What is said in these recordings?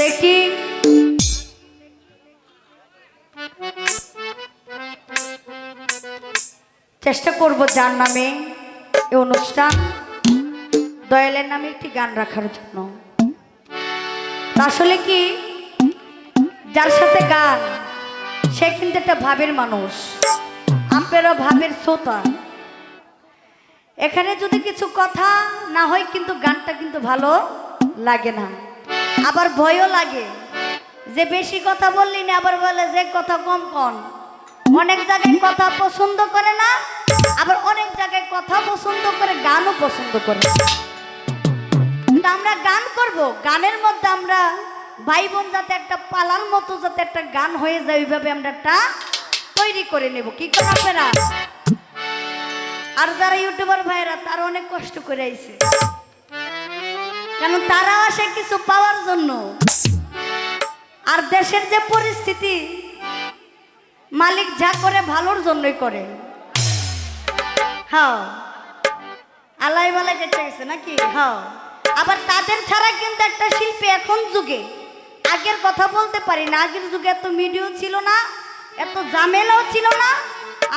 দেখি চেষ্টা করব যার নামে এই অনুষ্ঠান, দয়ালের নামে একটি গান রাখার জন্য। আসলে কি, যার সাথে গান সে কিন্তু একটা ভাবের মানুষ, আপনারা ভাবের শ্রোতা। এখানে যদি কিছু কথা না হয় কিন্তু গানটা কিন্তু ভালো লাগে না, আবার ভয়ও লাগে যে বেশি কথা বললি না, আবার বলে যে কথা কম কন। অনেক জায়গায় কথা পছন্দ করে না, আবার অনেক জায়গায় কথা পছন্দ করে, গানও পছন্দ করে। কিন্তু আমরা গান করব, গানের মধ্যে আমরা ভাই বোন যাতে একটা পালার মতো যাতে একটা গান হয়ে যায়, ওইভাবে আমরা একটা তৈরি করে নেব। কি করে আপনারা? আর যারা ইউটিউবার ভাইরা তারা অনেক কষ্ট করে আইছে, কারণ তারা আসে কিছু পাওয়ার জন্য। আর দেশের যে পরিস্থিতি, মালিক যা করে ভালোর জন্যই করে। হ্যাঁ, আলাই বালাই কেটে গেছে নাকি? হ্যাঁ, আবার তাদের ছাড়া কিন্তু একটা শিল্পী এখন যুগে, আগের কথা বলতে পারি না, আগের যুগে এত মিডিয়াও ছিল না, এত ঝামেলাও ছিল না,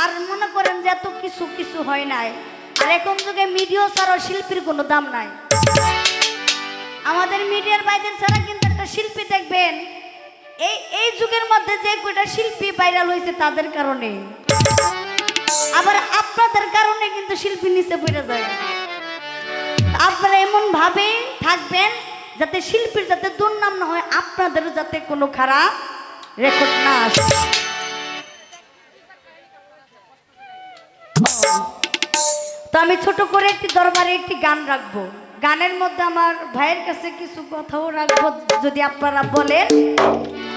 আর মনে করেন যে এত কিছু কিছু হয় নাই। আর এখন যুগে মিডিয়া ছাড়াও শিল্পীর কোনো দাম নাই। আমাদের মিডিয়ার বাইরে ছাড়া কিন্তু একটা শিল্পী দেখবেন এই যুগের মধ্যে যে কয়টা শিল্পী ভাইরাল হয়েছে তাদের কারণে, আবার আপনাদের কারণে কিন্তু শিল্পী নিচে পড়ে যায়। আপনারা এমন ভাবে থাকবেন যাতে শিল্পীর যাতে দুর্নাম না হয়, আপনাদেরও যাতে কোনো খারাপ রেকর্ড না আসে। তো আমি ছোট করে একটি দরবারে একটি গান রাখবো, গানের মধ্যে আমার ভাইয়ের কাছে কিছু কথাও রাখবো, যদি আপনারা বলেন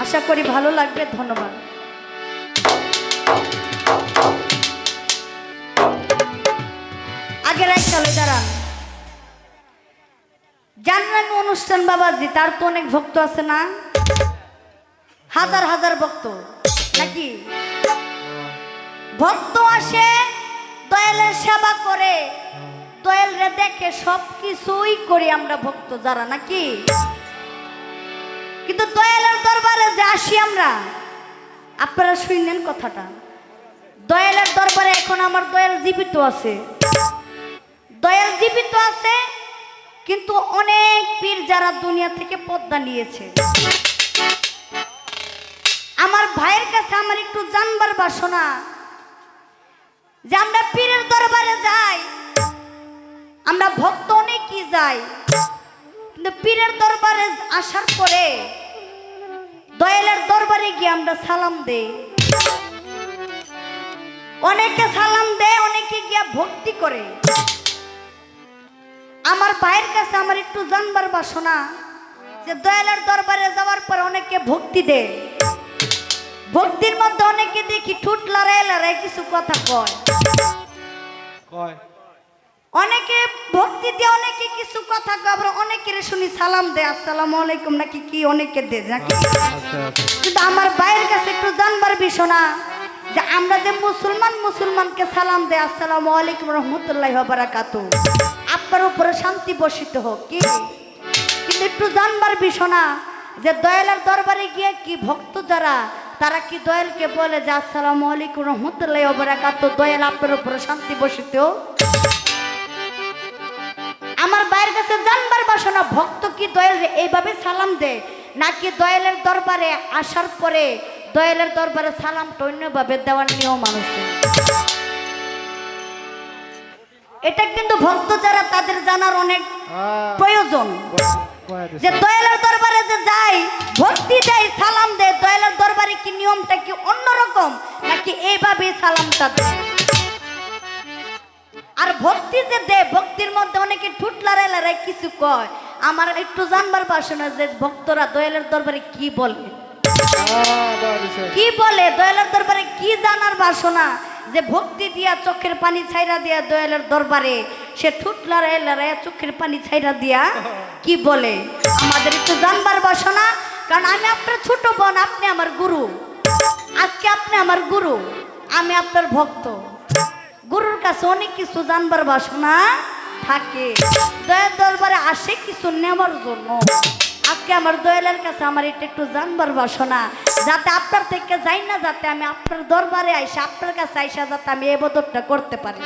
আশা করি ভালো লাগবে। ধন্যবাদ। আগের এক চলে দাঁড়ান। যার নামে অনুষ্ঠান বাবাজি, তার তো অনেক ভক্ত আছে না? হাজার হাজার ভক্ত নাকি? ভক্ত আসে দয়ালের সেবা করে, দয়ালরে দেখে সব কিছুই করি আমরা ভক্ত যারা নাকি। কিন্তু দয়ালের দরবারে যে আসি আমরা, আপনারা শুনলেন কথাটা, দয়ালের দরবারে এখন আমার দয়াল জীবিত আছে, দয়াল জীবিত আছে, কিন্তু অনেক পীর যারা দুনিয়া থেকে পদ্মা নিয়েছে। আমার ভাইয়ের কাছে আমার একটু জানবার বাসনা যে আমরা পীরের দরবারে যাই, আমরা ভক্ত অনেকই যাই, কিন্তু পীরের দরবারে আসার পরে দয়ালের দরবারে গিয়ে আমরা সালাম দেই। অনেকে সালাম দেয়, অনেকে গিয়া ভক্তি করে। আমার ভাইয়ের কাছে আমার একটু জানবার বাসনা যে দয়ালের দরবারে যাওয়ার পর অনেকে ভক্তি দেয়, ভক্তির মধ্যে অনেকে দেখি ঠুট লড়াই লড়াই কিছু কথা কয়, অনেকে ভক্তি দিয়ে অনেকে কিছু কথা কয়, আবার অনেকের শুনি সালাম দেয় আসসালামু আলাইকুম নাকি কি অনেকে দেয় নাকি। কিন্তু আমার ভাইয়ের কাছে একটু জানবার বিষয় যে আমরা যে মুসলমানকে সালাম দেয় আসসালামু আলাইকুম রহমতুল্লাহি ওয়া বারাকাতুহু, আপনার উপরে শান্তি বর্ষিত হোক, কি কিন্তু একটু জানবার বিষয় যে দয়ালের দরবারে গিয়ে কি ভক্ত যারা তারা কি দয়ালকে বলে যে আসসালামু আলাইকুম রহমতুল্লাহি ওয়া বারাকাতুহু, দয়াল আপনার উপরে শান্তি বর্ষিত হোক। আমার ভাইয়ের কাছে জানবার বাসনা, ভক্ত কি দয়াল এইভাবে সালাম দেয় নাকি দয়ালের দরবারে আসার পরে দয়ালের দরবারে সালামটা অন্যভাবে দেওয়ার নিয়ম আছে? এটা কিন্তু ভক্ত যারা তাদের জানার অনেক প্রয়োজন যে দয়ালের দরবারে যে যাই ভক্তি দেয় সালাম দেয়, দয়ালের দরবারে কি নিয়মটা কি অন্যরকম নাকি এইভাবে সালামটা দেয়? আর ভক্তি যে দেয়, ভক্তির মধ্যে অনেকে ঠুট লড়াই লড়াই কিছু কয়, আমার একটু জানবার বাসনা যে ভক্তরা দয়ালের দরবারে কি বলে, কি বলে দয়ালের দরবারে কি জানার বাসনা যে ভক্তি দিয়া চোখের পানি ছাইরা দিয়া দয়ালের দরবারে সে ঠুট লড়াই লড়াই চোখের পানি ছাইরা দিয়া কি বলে, আমাদের একটু জানবার বাসনা। কারণ আমি আপনার ছোট বোন, আপনি আমার গুরু, আজকে আপনি আমার গুরু, আমি আপনার ভক্ত। গুরুর কাছে অনেক কিছু জানবার বাসনা থাকে, দয়ার দরবারে আসে কিছু নেওয়ার জন্য। আজকে আমার দয়ালের কাছে আমার এটা একটু জানবার বাসনা, যাতে আপনার থেকে যাই না, যাতে আমি আপনার দরবারে আইসা আপনার কাছে আইসা যাতে আমি ইবাদতটা করতে পারি।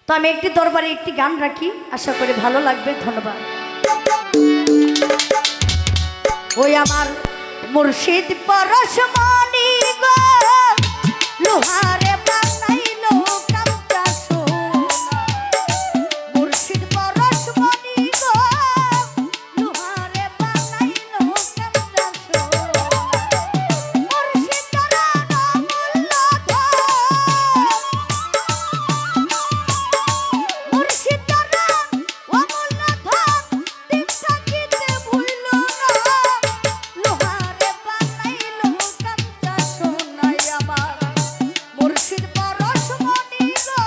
তো আমি একটি দরবারে একটি গান রাখি, আশা করি ভালো লাগবে। ধন্যবাদ। ওই আমার মুর্শিদ পরশমণি গো, লোহারে বানাইলো কাঞ্চা সোনা। মুর্শিদ পরশমণি গো, লোহারে বানাইলো কাঞ্চা সোনা। মুর্শিদ চরণ অমূল্য ধন, মুর্শিদ চরণ অমূল্য ধন, দিন থাকিতে ভুইল না। লোহারে বানাইলো কাঞ্চা সোনাই আমার মুর্শিদ পরশমণি গো,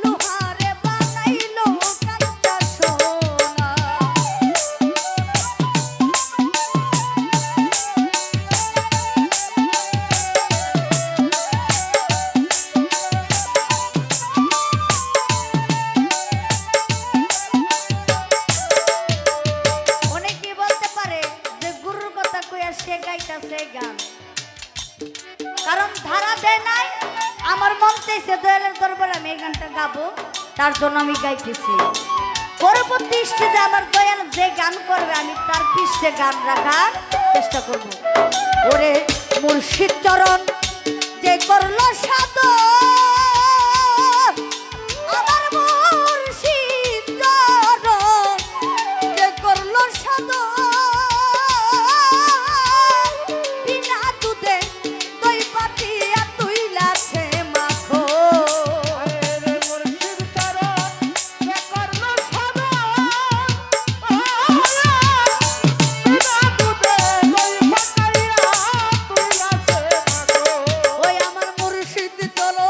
লোহারে বানাইলো কাঞ্চা সোনা। অনেকেই বলতে পারে যে গুরুর কথা কইয়া সে গাইতাছে গান, কারণ ধারা দেয় নাই। আমার মন চাইছে দয়ালের দরবারে আমি এই গানটা গাবো, তার জন্য আমি গাইতেছি। পরবর্তী স্টেজে আমার দয়াল যে গান করবে আমি তার পিছে গান রাখার চেষ্টা করব। ওরে মুর্শিদ চরণ যে করলো সাধন, আমার মুর্শিদ চরণ যে করলো সাধন, বিনা দুধে দই পাতিয়া তুইলাছে মাখো। মুর্শিদ চরণ যে করলো সাধন, বিনা দুধে দই পাকাইয়া তুইলাছে মাগো। ওই আমার মুর্শিদ চরণ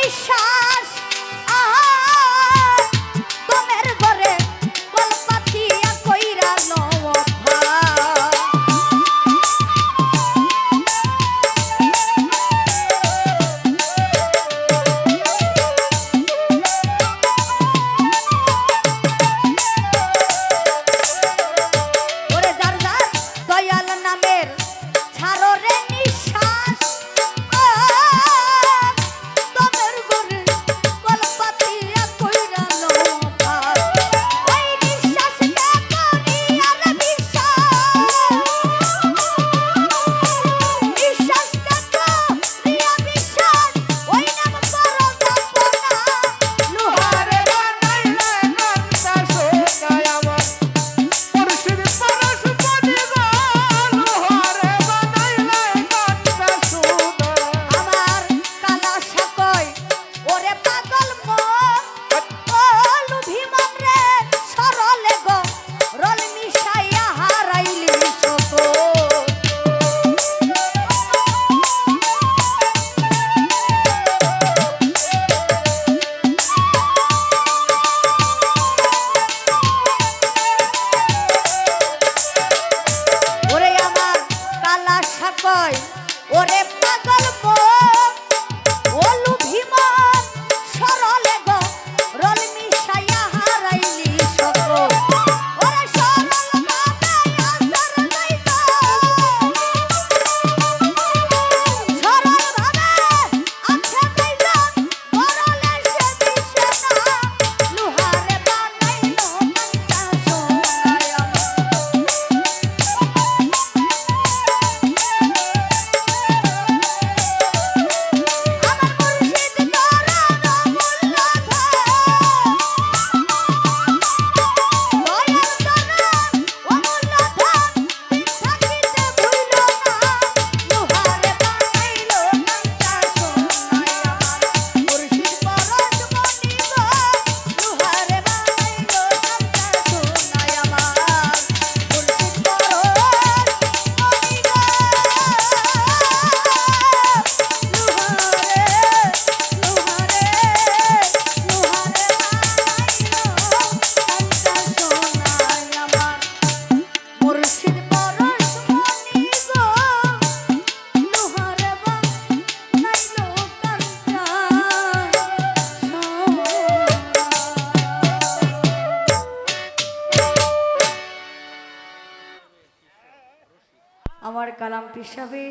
নিঃশ্বাস তোমের ঘরে কলপাতিয়া কইরা লওয়া ওরে যার যার দয়াল নামের ছাড়ো রে নিঃশ্বাস তোমের ঘরে কলপাতিয়া কইরা লওয়া ওই নিঃশ্বাসটা করিয়া রে বিশ্বাসটা করিয়া বিশ্বাস ওই নাম করো যাপনা লোহারে বানাইলে গানটা শোনায় আমার মুর্শিদ পরশমণি গো লোহারে বানাইলে গানটা শোনায় আমার কালা সাকয় ওরে পাগল মন ও লুভিমন রে সরলে গো রল মিশাইয়া হারাইলি ছোট ওরে আমার কালা সাকয় ওরে পাগল মন ও লুভিমন সরলে গো রল মিশাইয়া হারাইলি সকল ওরে সরল ভাবে আসার যাইতো সরল ভাবে আছে যাইতো বরলে সে দিশে না লোহারে বানাইলো কাঞ্চা সোনায় আমার মুর্শিদ চরণ আমার কালাম পিসাবে